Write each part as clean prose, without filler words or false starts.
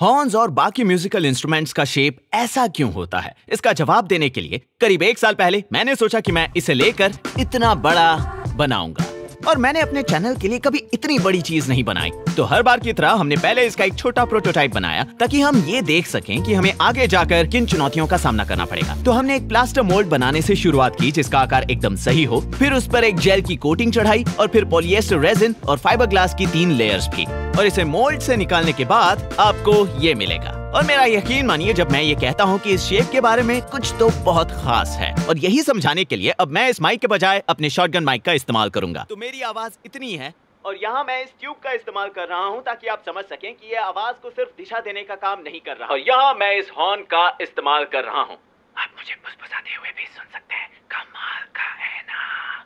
Horns और बाकी musical instruments का शेप ऐसा क्यों होता है? इसका जवाब देने के लिए करीब 1 साल पहले मैंने सोचा कि मैं इसे लेकर इतना बड़ा बनाऊंगा। और मैंने अपने चैनल के लिए कभी इतनी बड़ी चीज नहीं बनाई। तो हर बार की तरह हमने पहले इसका एक छोटा प्रोटोटाइप बनाया ताकि हम ये देख सकें कि हमें आगे जाकर किन चुनौतियों का सामना करना पड़ेगा। तो हमने एक प्लास्टर मोल्ड बनाने से शुरुआत की जिसका आकार एकदम सही हो, फिर उस पर एक जेल की कोटिंग चढ़ाई और फिर पॉलिएस्टर रेजिन और फाइबर ग्लास की 3 लेयर्स भी। और इसे मोल्ड से निकालने के बाद आपको ये मिलेगा। और मेरा यकीन मानिए जब मैं ये कहता हूँ कि इस शेप के बारे में कुछ तो बहुत खास है। और यही समझाने के लिए अब मैं इस माइक के बजाय अपने शॉटगन माइक का इस्तेमाल करूंगा। तो मेरी आवाज इतनी है और यहाँ मैं इस ट्यूब का इस्तेमाल कर रहा हूँ ताकि आप समझ सकें कि ये आवाज को सिर्फ दिशा देने का काम नहीं कर रहा। और यहाँ मैं इस हॉर्न का इस्तेमाल कर रहा हूँ। आप मुझे फुसफुसाते हुए भी सुन सकते हैं। कमाल का है ना?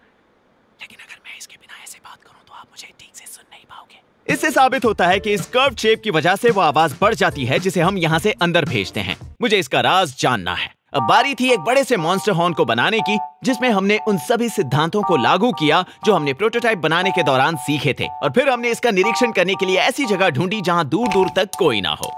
लेकिन अगर मैं इसके बिना ऐसे बात करूँ तो आप मुझे ठीक से सुन नहीं पाओगे। इससे साबित होता है कि इस कर्व शेप की वजह से वो आवाज बढ़ जाती है जिसे हम यहाँ से अंदर भेजते हैं। मुझे इसका राज जानना है। अब बारी थी एक बड़े से मॉन्स्टर हॉर्न को बनाने की जिसमें हमने उन सभी सिद्धांतों को लागू किया जो हमने प्रोटोटाइप बनाने के दौरान सीखे थे। और फिर हमने इसका निरीक्षण करने के लिए ऐसी जगह ढूंढी जहां दूर दूर तक कोई ना हो।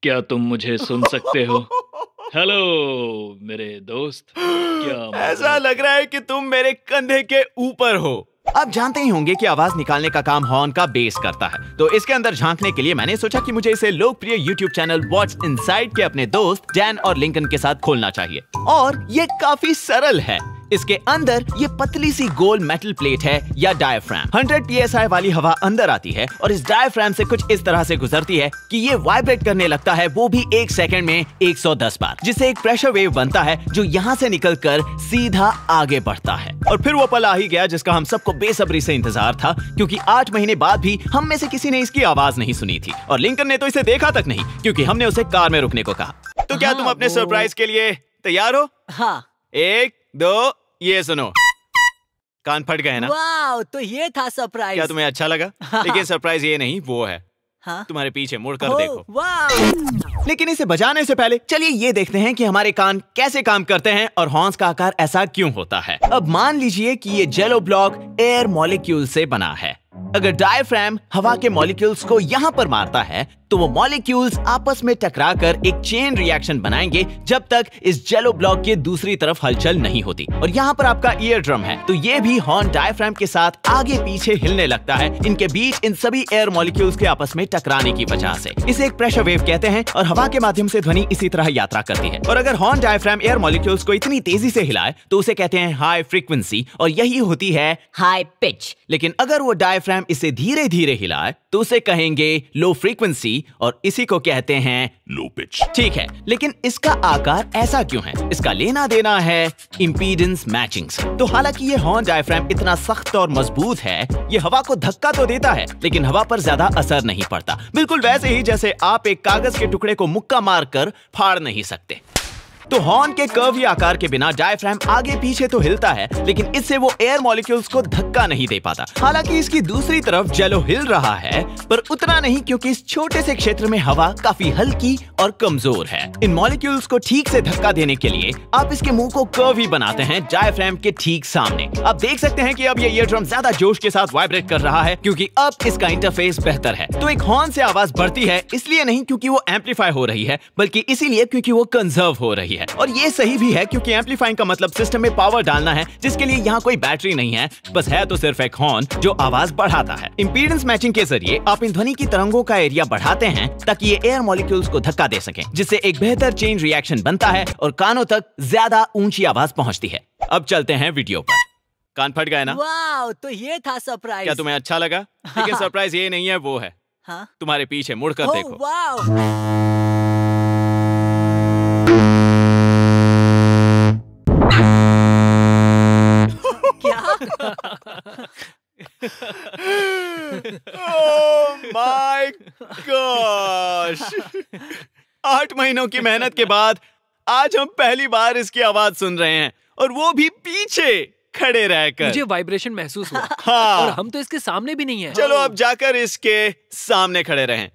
क्या तुम मुझे सुन सकते हो? हेलो मेरे दोस्त, क्या ऐसा लग रहा है कि तुम मेरे कंधे के ऊपर हो। आप जानते ही होंगे कि आवाज निकालने का काम हॉर्न का बेस करता है। तो इसके अंदर झांकने के लिए मैंने सोचा कि मुझे इसे लोकप्रिय YouTube चैनल व्हाट्स इनसाइड के अपने दोस्त डैन और लिंकन के साथ खोलना चाहिए। और ये काफी सरल है। इसके अंदर ये पतली सी गोल मेटल प्लेट है या डायफ्राम। 100 PSI वाली हवा अंदर आती है और इस डायफ्राम से कुछ इस तरह से गुजरती है कि ये वाइब्रेट करने लगता है, वो भी 1 सेकंड में 110 बार, जिससे एक प्रेशर वेव बनता है जो यहाँ से निकलकर सीधा आगे बढ़ता है। और फिर वो पल आ ही गया जिसका हम सबको बेसब्री से इंतजार था, क्योंकि 8 महीने बाद भी हम में से किसी ने इसकी आवाज नहीं सुनी थी। और लिंकन ने तो इसे देखा तक नहीं, क्योंकि हमने उसे कार में रुकने को कहा। तो क्या तुम अपने सरप्राइज के लिए तैयार हो? हाँ। 1 2 ये सुनो। कान फट गए ना? वाओ, तो ये था सरप्राइज। क्या तुम्हें अच्छा लगा? लेकिन सरप्राइज ये नहीं, वो है। हाँ? तुम्हारे पीछे मुड़कर देखो। वाओ। लेकिन इसे बजाने से पहले चलिए ये देखते हैं कि हमारे कान कैसे काम करते हैं और हॉर्न्स का आकार ऐसा क्यों होता है। अब मान लीजिए कि ये जेलो ब्लॉक एयर मॉलिक्यूल से बना है। अगर डायफ्राम हवा के मॉलिक्यूल्स को यहाँ पर मारता है तो वो मॉलिक्यूल्स आपस में टकराकर एक चेन रिएक्शन बनाएंगे जब तक इस जेलो ब्लॉक के दूसरी तरफ हलचल नहीं होती। और यहाँ पर आपका ईयर ड्रम है, तो ये भी हॉर्न डायफ्राम के साथ आगे पीछे हिलने लगता है इनके बीच इन सभी एयर मॉलिक्यूल्स के आपस में टकराने की वजह से। इसे एक प्रेशर वेव कहते हैं और हवा के माध्यम से ध्वनि इसी तरह यात्रा करती है। और अगर हॉर्न डायफ्राम एयर मॉलिक्यूल्स को इतनी तेजी से हिलाए तो उसे कहते हैं हाई फ्रीक्वेंसी, और यही होती है हाई पिच। लेकिन अगर वो डायफ्राम इसे धीरे धीरे हिलाए तो उसे कहेंगे लो फ्रीक्वेंसी, और इसी को कहते हैं लो पिच। ठीक है, लेकिन इसका आकार ऐसा क्यों है? इसका लेना देना है इंपीडेंस मैचिंग से। तो हालांकि ये हॉर्न डायफ्राम इतना सख्त और मजबूत है, ये हवा को धक्का तो देता है लेकिन हवा पर ज्यादा असर नहीं पड़ता। बिल्कुल वैसे ही जैसे आप एक कागज के टुकड़े को मुक्का मारकर फाड़ नहीं सकते। तो हॉर्न के कर्वी आकार के बिना डायफ्राम आगे पीछे तो हिलता है, लेकिन इससे वो एयर मॉलिक्यूल्स को धक्का नहीं दे पाता। हालांकि इसकी दूसरी तरफ जेलो हिल रहा है, पर उतना नहीं, क्योंकि इस छोटे से क्षेत्र में हवा काफी हल्की और कमजोर है। इन मॉलिक्यूल्स को ठीक से धक्का देने के लिए आप इसके मुंह को कर्वी बनाते हैं डायफ्राम के ठीक सामने। आप देख सकते हैं कि अब ये ईयर ड्रम ज्यादा जोश के साथ वाइब्रेट कर रहा है, क्योंकि अब इसका इंटरफेस बेहतर है। तो एक हॉर्न से आवाज बढ़ती है इसलिए नहीं क्योंकि वो एम्पलीफाई हो रही है, बल्कि इसीलिए क्योंकि वो कंजर्व हो रही है। और ये सही भी है, क्योंकि एम्पलीफाइंग का मतलब सिस्टम में पावर डालना है, जिसके लिए यहाँ कोई बैटरी नहीं है, बस है तो सिर्फ एक हॉर्न जो आवाज बढ़ाता है। इंपीडेंस मैचिंग के जरिए आप इन ध्वनि की तरंगों का एरिया बढ़ाते हैं ताकि ये एयर मॉलिक्यूल्स को धक्का दे सकें, जिससे एक बेहतर चेन रिएक्शन बनता है और कानों तक ज्यादा ऊंची आवाज पहुंचती है। अब चलते हैं वीडियो पर। कान फट गए ना? वाओ, तो ये था सरप्राइज। क्या तुम्हें अच्छा लगा? लेकिन सरप्राइज ये नहीं है, वो है। हाँ? तुम्हारे पीछे मुड़कर देखो। वाओ। क्या? Oh my gosh! 8 महीनों की मेहनत के बाद आज हम पहली बार इसकी आवाज सुन रहे हैं, और वो भी पीछे खड़े रहकर। मुझे वाइब्रेशन महसूस हुआ। हाँ। और हम तो इसके सामने भी नहीं है। चलो अब जाकर इसके सामने खड़े रहें।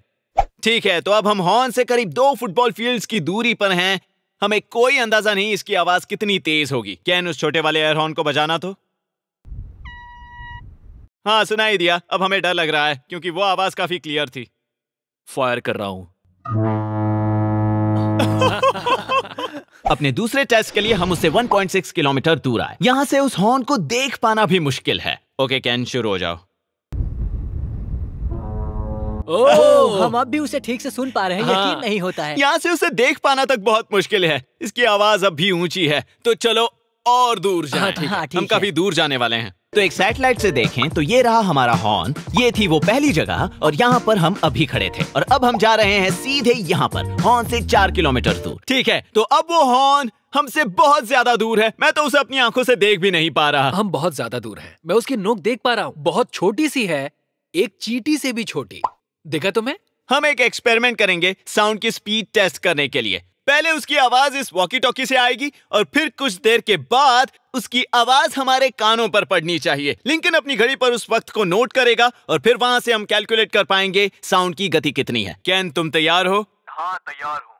ठीक है, तो अब हम हॉर्न से करीब 2 फुटबॉल फील्ड्स की दूरी पर हैं। हमें कोई अंदाजा नहीं इसकी आवाज कितनी तेज होगी। कैन, उस छोटे वाले एयर हॉर्न को बजाना तो। हाँ, सुनाई दिया। अब हमें डर लग रहा है क्योंकि वो आवाज काफी क्लियर थी। फायर कर रहा हूं। अपने दूसरे टेस्ट के लिए हम उससे 1.6 किलोमीटर दूर आए। यहाँ से उस हॉर्न को देख पाना भी मुश्किल है। ओके कैन, शुरू हो जाओ। ओह, हम अब भी उसे ठीक से सुन पा रहे हैं। हाँ। यकीन नहीं होता है। यहाँ से उसे देख पाना तक बहुत मुश्किल है। इसकी आवाज अब भी ऊंची है, तो चलो और दूर जाएं। हाँ, ठीक हम है। काफी दूर जाने वाले हैं। तो एक सैटेलाइट से देखें तो ये रहा हमारा हॉर्न, ये थी वो पहली जगह, और यहाँ पर हम अभी खड़े थे। और अब हम जा रहे हैं सीधे यहाँ पर, हॉर्न से 4 किलोमीटर दूर। ठीक है, तो अब वो हॉर्न हमसे बहुत ज्यादा दूर है। मैं तो उसे अपनी आंखों से देख भी नहीं पा रहा। हम बहुत ज्यादा दूर हैं। मैं उसकी नोक देख पा रहा हूँ, बहुत छोटी सी है, एक चींटी से भी छोटी। देखा तुम्हें? हम एक एक्सपेरिमेंट करेंगे साउंड की स्पीड टेस्ट करने के लिए। पहले उसकी आवाज इस वॉकी टॉकी से आएगी, और फिर कुछ देर के बाद उसकी आवाज हमारे कानों पर पड़नी चाहिए। लिंकन अपनी घड़ी पर उस वक्त को नोट करेगा, और फिर वहां से हम कैलकुलेट कर पाएंगे साउंड की गति कितनी है। कैन, तुम तैयार हो? हाँ, तैयार हूँ।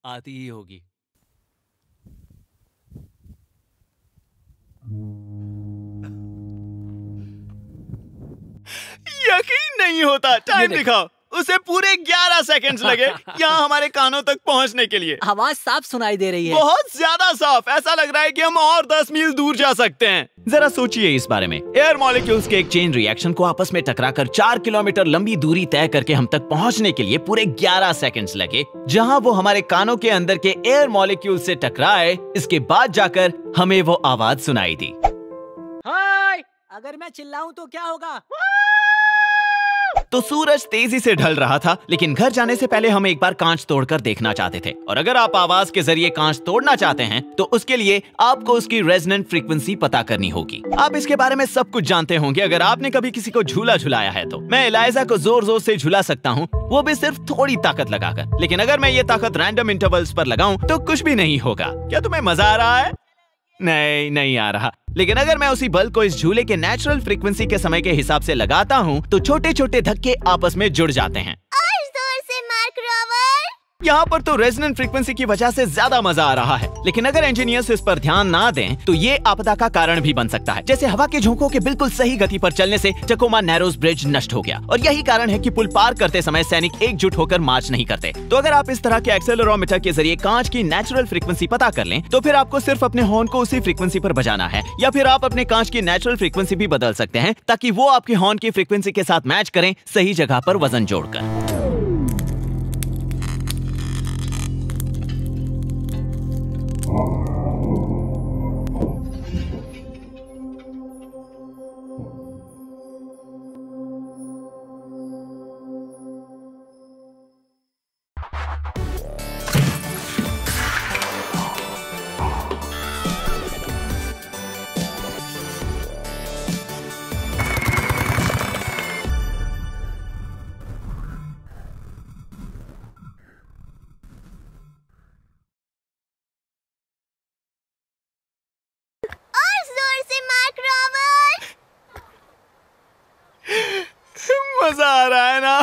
आती ही होगी। यकीन नहीं होता। टाइम दिखाओ। उसे पूरे 11 सेकंड्स लगे यहाँ हमारे कानों तक पहुंचने के लिए। आवाज साफ सुनाई दे रही है। बहुत ज्यादा साफ। ऐसा लग रहा है कि हम और 10 मील दूर जा सकते हैं। जरा सोचिए इस बारे में। एयर मॉलिक्यूल्स के एक चेन रिएक्शन को आपस में टकराकर 4 किलोमीटर लंबी दूरी तय करके हम तक पहुंचने के लिए पूरे 11 सेकंड्स लगे, जहां वो हमारे कानों के अंदर के एयर मॉलिक्यूल से टकराए। इसके बाद जाकर हमें वो आवाज सुनाई दी। हाय, अगर मैं चिल्लाऊं तो क्या होगा? तो सूरज तेजी से ढल रहा था, लेकिन घर जाने से पहले हम एक बार कांच तोड़कर देखना चाहते थे। और अगर आप आवाज के जरिए कांच तोड़ना चाहते हैं तो उसके लिए आपको उसकी रेजोनेंट फ्रीक्वेंसी पता करनी होगी। आप इसके बारे में सब कुछ जानते होंगे अगर आपने कभी किसी को झूला झुलाया है तो। मैं एलाइजा को जोर जोर से झुला सकता हूँ, वो भी सिर्फ थोड़ी ताकत लगाकर। लेकिन अगर मैं ये ताकत रैंडम इंटरवल्स पर लगाऊं तो कुछ भी नहीं होगा। क्या तुम्हें मजा आ रहा है? नहीं आ रहा। लेकिन अगर मैं उसी बल को इस झूले के नेचुरल फ्रीक्वेंसी के समय के हिसाब से लगाता हूँ तो छोटे छोटे धक्के आपस में जुड़ जाते हैं। और जोर से मार्क रोवर। यहाँ पर तो रेजोनेंट फ्रीक्वेंसी की वजह से ज्यादा मजा आ रहा है। लेकिन अगर इंजीनियर्स इस पर ध्यान ना दें तो ये आपदा का कारण भी बन सकता है। जैसे हवा के झोंकों के बिल्कुल सही गति पर चलने से टकोमा नैरोज ब्रिज नष्ट हो गया, और यही कारण है कि पुल पार करते समय सैनिक एकजुट होकर मार्च नहीं करते। तो अगर आप इस तरह के एक्सेलेरोमीटर के जरिए कांच की नेचुरल फ्रीक्वेंसी पता कर लें तो फिर आपको सिर्फ अपने हॉर्न को उसी फ्रीक्वेंसी पर बजाना है, या फिर आप अपने कांच की नेचुरल फ्रीक्वेंसी भी बदल सकते हैं ताकि वो आपके हॉर्न की फ्रीक्वेंसी के साथ मैच करें, सही जगह पर वजन जोड़कर। और जोर से मार्क रोवर। मजा आ रहा है ना?